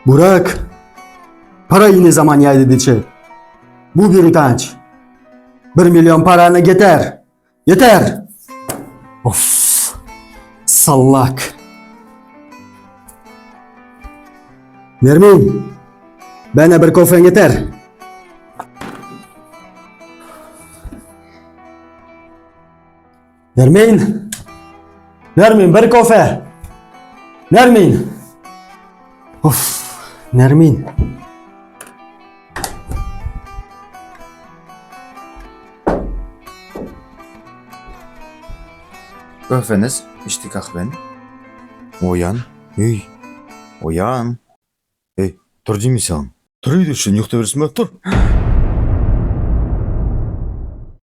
Burak, parayı ne zaman yaydı? Bu bir utanç. 1 milyon paranı yeter. Yeter. Of. Sallak. Nermin, bana bir kofen yeter. Nermin. Nermin, bir kofe. Nermin. Of. Nermin. Kahveniz, içti kahveni. Oyan, hey, oyan. Hey, dur değil mi sen? Dur için yokta verirsin dur.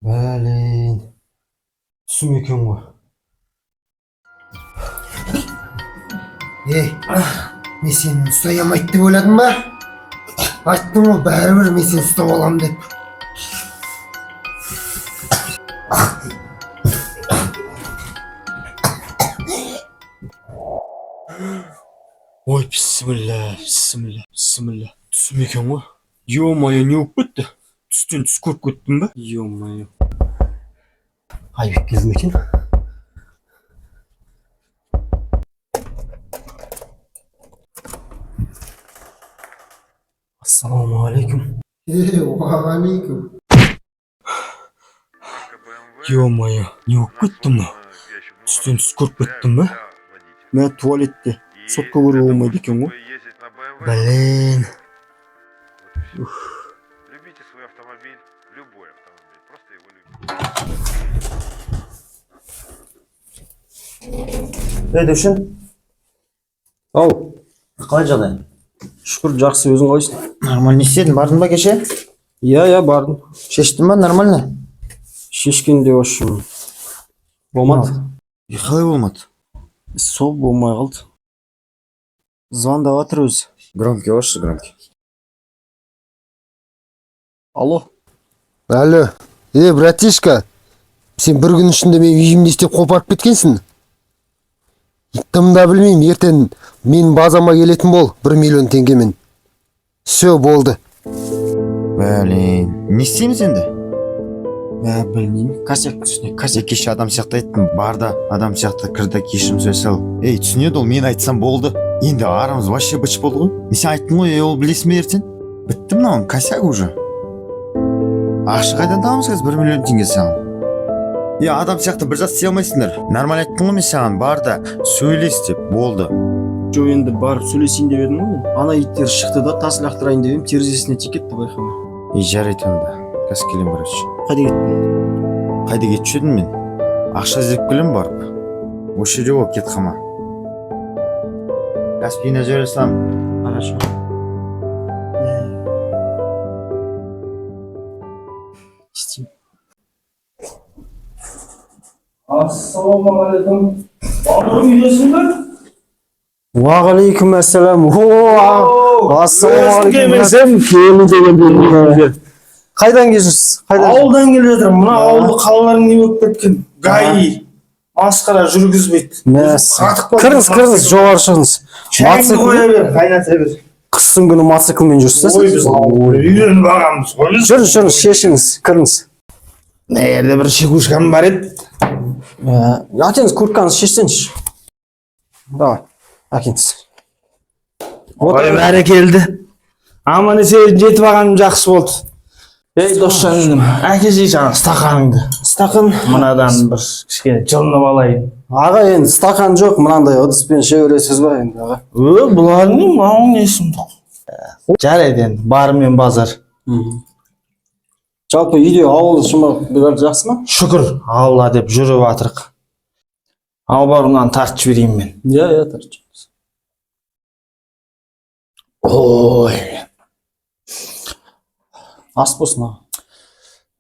Блин. Түсім екен ғой. Ей, мен сені ұстай алмайды деп ойладың ба? Айттым ғой, бәрібір мен сені ұстап аламын деп. Ой, бисмилля. Түсім екен ғой. Ё-моё, не болып кетті? Түстен түс көріп кеттім ба? Ё-моё. Айбек келді ме екен? Ассалаумағалейкум. Уағалейкум. Ё-моё, не болып кетті мына? Түстен түс көріп кеттім ба? Мә туалетте сотқа көруге болмайды екен ғой. Блин. Любите свой автомобиль, любой автомобиль, просто его любите. Ей Дөшін. Ау. Қалай жағдай? Шүкір, жақсы, өзің қалайсың? Нормально не істедің? Бардың ба кеше? Иә, бардым. Шештің ба? Нормально? Шешкендеошым. Болмады. Қалай болмады? Сол болмай қалды. Звондап жатыр өзі. Громкий қойшы, громкий. Алло. Алло, братишка, сен бір күн ішінде мен үйімді істеп қопарып кеткенсің. Тым да білмеймін, ертең мен базама келетін бол 1 миллион теңгемен. Все, болды. Блин, не істейміз енді? Мә білмеймін, косяк түсіне, косяк. Кеше адам сияқты айттым, барда адам сияқты кірді кешірім сөз сал. Ей, түсінеді ол, мен айтсам болды. Енді арамыз вообще быч болды ғой. Мен сен айттың ғой, ол білесің бе ертең? Бітті мынауың, косяк уже. Ақша қайдан табамыз қазір 1 миллион теңге саған? Адам сияқты бір зат істей алмайсыңдар. Нормально айттың ғой мен саған, бар да сөйлес деп, болды. Жо енді барып сөйлесейін деп едім ғой мен. Ана иттер шықты да тас лақтырайын деп едім, терезесіне тиіп кетті байқамай. Жарайды онда. Қазір келем барайыншы. Қайда кеттің? Қайда кетіп едім мен? Ақша іздеп келем барып. Осы жерде ол кет қама. Каспийна жібере салам. Хорошо. İsteyeyim. Assalamualaikum. Oğlum gidiyorsun mu? Уағалейкум ассалам. Gelmesem Қайдан келесіз? Ауылдан келе жатырмын. Мына ауылды қалаларың не болып кеткен? ГАИ масқара жүргізбейді. Кіріңіз, жоғары шығыңыз. Шайыңды қоя бер, қайната бер. Қыстың күні мотоциклмен жүрсіз? Ой, біз үйреніп алғанбыз ғой. Жүріңіз, шешіңіз, кіріңіз. Мына жерде бір шекушкам бар еді. Әкеңіз курткаңызды шешсеңізші. Давай, әкеңіз. Ой, бәрекелді. Аман есен жетіп алғаным жақсы болды. Ей досжаным, әке жейсің стақаныңды. Стақан? Мынадан бір кішкене жылынып алайын. Аға, енді стақан жоқ, мынандай ыдыспен шегересіз ба енді аға? Бұлар не, мауың несін? Жарайды енді, барымен базар. Жалпы үйде ауылды шымақ бәрі жақсы ма? Шүкір, Алла деп жүріп атырық. Ал барымнан тартып жіберейін мен. Иә, тартып. Ой, Ас болсын аға.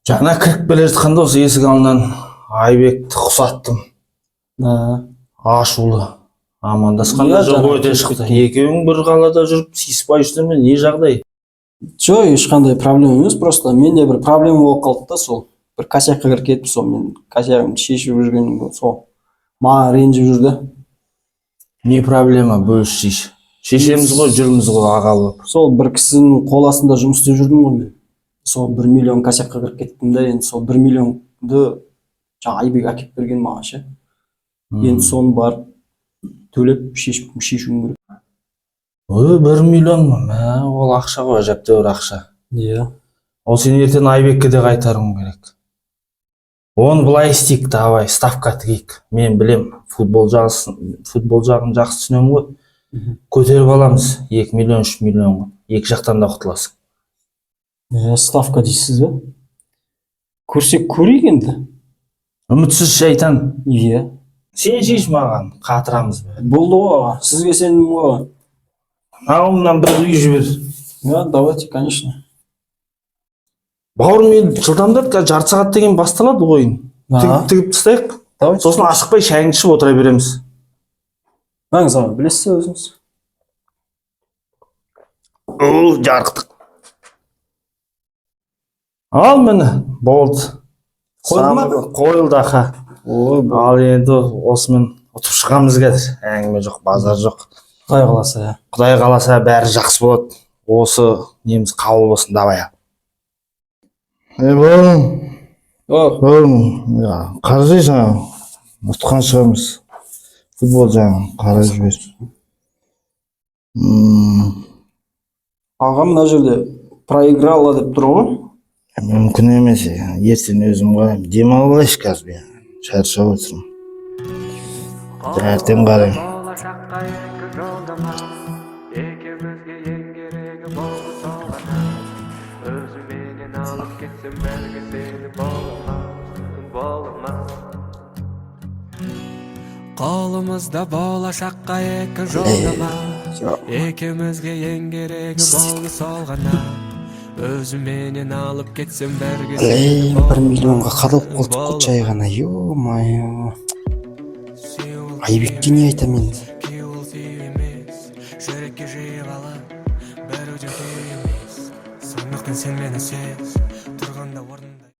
жаңа кіріп келе жатқанда осы есік алдынан Айбекті құсаттым. Ашулы. Амандасқанда жоқ өте шықты. Екеуің бір қалада жүріп сыйыспай жүрсіңдер, не жағдай? Жоқ, ешқандай проблема емес, просто менде бір проблема болып қалды да, сол. Бір косякқа кіріп кетіп, сол мен косягымды шешіп жүргенім сол. Маған ренжіп жүрді. Не проблема, бөліс дейші. Шешеміз ғой, жүрміз ғой ағалы болып. Сол бір кісінің қол астында жұмыс істеп жүрдім ғой мен. Сол 1 миллион косякқа кіріп кеттім да, енді сол 1 миллионды жаңа Айбек әкеп берген маған ше. Енді соны барып төлеп шешуім керек. Ой, 1 миллион ма? Мә, ол ақша ғой, әжептәуір ақша. Иә. Ол сен ертең Айбекке де қайтаруың керек. Оны былай істейік, давай, ставка тігейік. Мен білем, футбол жағын жақсы түсінемін ғой. Көтеріп аламыз 2 миллион, 3 миллион. Екі жақтан да құтыласың. Ставка дейсіз бе? Көрсек көрейік енді. Үмітсіз шайтан. Иә. Сен шеш маған, қатырамыз бе. Болды ғой аға, сізге сендім ғой. Ауымнан бір үй жібер. Ja, давайте, конечно. Бауырым, енді жылдамдат, жарты сағат деген басталады ойын. Тігіп тастайық. Сосын асықпай шайыңды ішіп отыра береміз. Маңыз аға, білесіз өзіңіз. Ол жарықтық. Ал мені, болды. Қойылды ақа. Ал енді осымен ұтып шығамыз қазір. Әңгіме жоқ, базар жоқ. Құдай қаласа. Құдай қаласа бәрі жақсы болады. Осы неміз қабыл болсын, давай. Бауырым. Бауырым, қаржайсың, ұтқан шығамыз. Футбол жағын қарай жіберсін. Аға мына жерде проиграла деп тұр ғой. Мүмкін емес, ертең өзім қараймын. Демалып алайыншы қазір. Шаршап отырмын. Ертең қараймын. Қолымызда болашаққа екі жолдама, екеумізге ең керегі болды сол ғана. Өзіменен алып кетсем бәрге сені 1 миллионға қадалып қалдық қой жай ғана. Ё-майо. Айбекке не айтам енді? Жүрекке жиып алып, бәруден түймес. Сондықтан сен мені сез, тұрғанда орнында.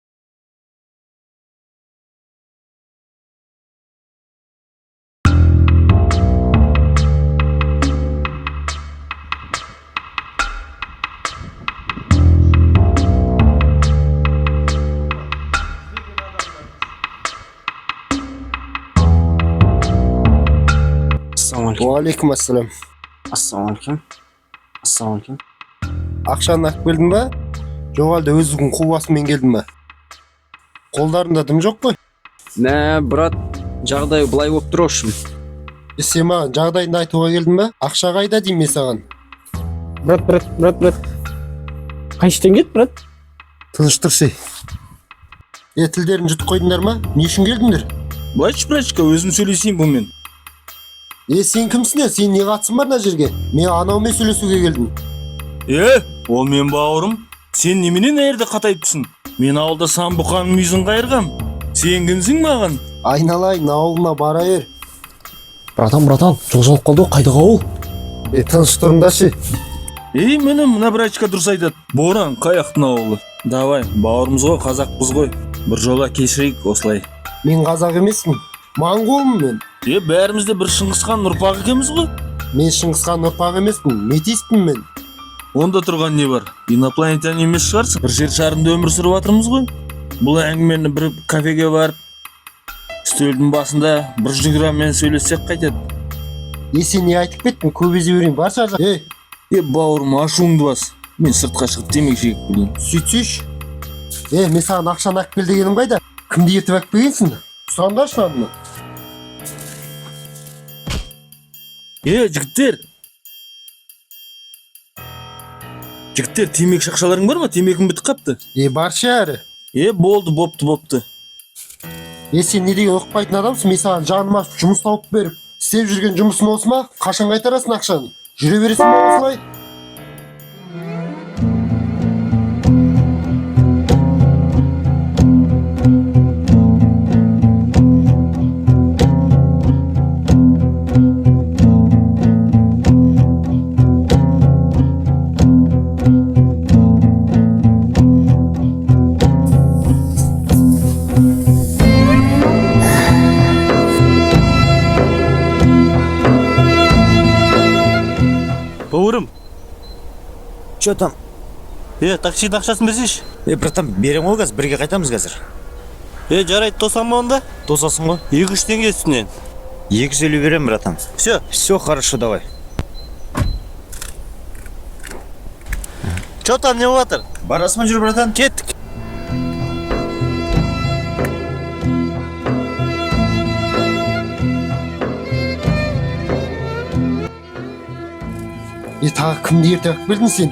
Уалейкум ассалам. Ассалаумалейкум. Ассалаумалейкум. Ақшаны алып келдің ба? Жоқ әлде өзіңнің қубасымен келдің ба? Қолдарында дым жоқ қой? Нә, брат, жағдай былай болып тұр ошым. Сен маған жағдайыңды айтуға келдің ба? Ақша қайда деймін мен саған? Брат. Қайшыдан кет, брат? Тыныш тұршы. Тілдерін жұтып қойдыңдар ма? Не үшін келдіңдер? Былайшы, братчика, өзім сөйлесейін бұнымен. Сен кімсің? Сен не қатысың бар мына жерге? Мен анаумен сөйлесуге келдім. Ол мен бауырым. Сен неменен әрді қатайыпсың? Мен ауылда сан бұқаның мүйізін қайырғам. Сен кімсің маған? Айналайын, ауылына бара бер. Братан, жоғалып қалды, қайдағы ауыл? Тыныш тұрыңдаршы. Мені мына братчика дұрыс айтады. Боран, қаяқтың ауылы. Давай, бауырымыз ғой, қазақпыз ғой. Bir жола кешірейік осылай. Мен қазақ емеспін, моңғолмын мен. Бәрімізде бір Шыңғысхан ұрпағы екенбіз ғой. Мен Шыңғысхан ұрпағы емеспін, метиспін мен. Онда тұрған не бар? Инопланетян емес шығарсың. Бір жер шарында өмір сүріп жатырмыз ғой. Бұл әңгімені бір кафеге барып, үстелдің басында бір жүгірамен сөйлессек қайтеді. Сен не айтып кеттің? Көбезе берейін, бар шаржақ. Бауырым, ашуыңды бас. Мен сыртқа шығып темекі шегіп келейін. Сөйтсейші. Мен саған ақшаны алып кел дегенім қайда? Кімді ертіп алып келгенсің? Сұрандаршы аны. Жігіттер, темекі шақшаларың бар ма? Темекім бітіп қапты. Баршы әрі. Болды, бопты. Сен не деген ұқпайтын адамсың? Мен саған жаным ашып жұмыс тауып беріп, істеп жүрген жұмысың осы ма? Қашан қайтарасың ақшаны? Жүре бересің ба осылай? Чё там? Таксидің ақшасын берсейші. Братан, берем ғой қазір, бірге қайтамыз қазір. Жарайды, тосам ба онда? Тосасың ғой? 2-3 теңге үстінен. 250 берем, братан. Все, хорошо, давай. Чё там, не болатыр? Барасың жүр, братан? Кеттік. Тағы кімді ерте алып келдің сен?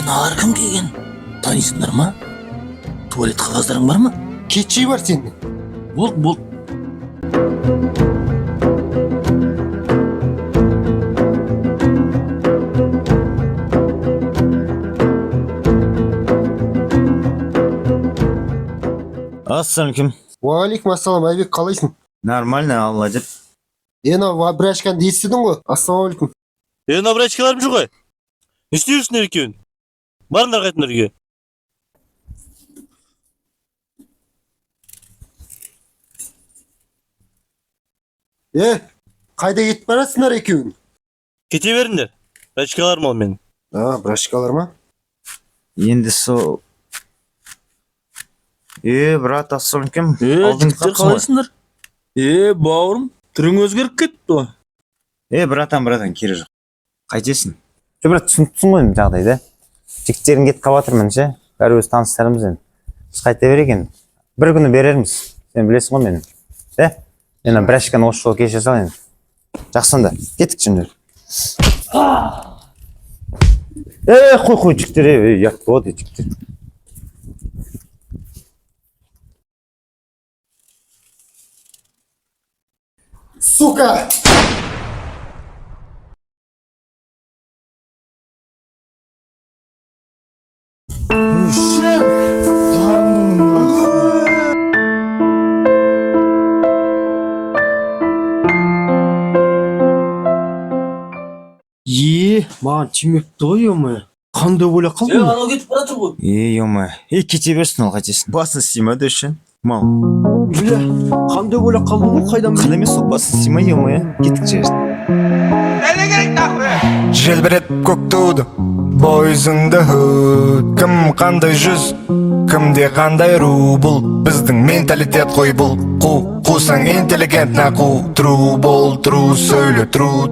Нағар кім келген? Танисыңдар ма? Туалет қағаздарың бар ма? Кетшей бар сенің. Бол. Ассаламкум. Уалейкум ассалам, Айбек, қалайсың? Нормально, Алла деп. Ана брачканды естідің ғой? Ассалаумалейкум. Брачкаларым жоқ қой. Не істеп жүрсіңдер екеуін? Барыңдар қайтыңдар үйге. Қайда кетіп барасыңдар екеуің? Кете беріңдер. Брачкаларым ол менің. Брачкалар ма? Енді сол... брат, ассаламкум. Жігіттер қалайсыңдар? Бауырым, түрің өзгеріп кетті ғой. Братан, кері жоқ. Қайтесің? Брат, түсініпсің ғой жағдайды. Жігіттерің кетіп қалатырмын ше. Бәрі өз таныстарымыз енді. Біз қайта берейік енді. Бір күні берерміз. Сен білесің ғой мені. Мен брачканы осы жолы кеше сал енді. Жақсында, кеттік şimdi. Қой, жігіттер, ұят болады жігіттер. Сука! Маған тимепті ғой, ема. Қандай ойлап қалдың? Анау кетіп баратыр ғой. Ема, кете берсін, ол қайтесің. Басын сима дөшін. Мал. Бля, қандай ойлап қалдың ғой, қайдан Қандай мен сол басын сима, ема, кеттік жерсін. Желбірет көк туды, бойызыңды хүт. Кім қандай жүз, кімде қандай ру. Бұл біздің менталитет қой бұл. Қусаң интеллигент нақу. Тру бол, тру сөйле, тру.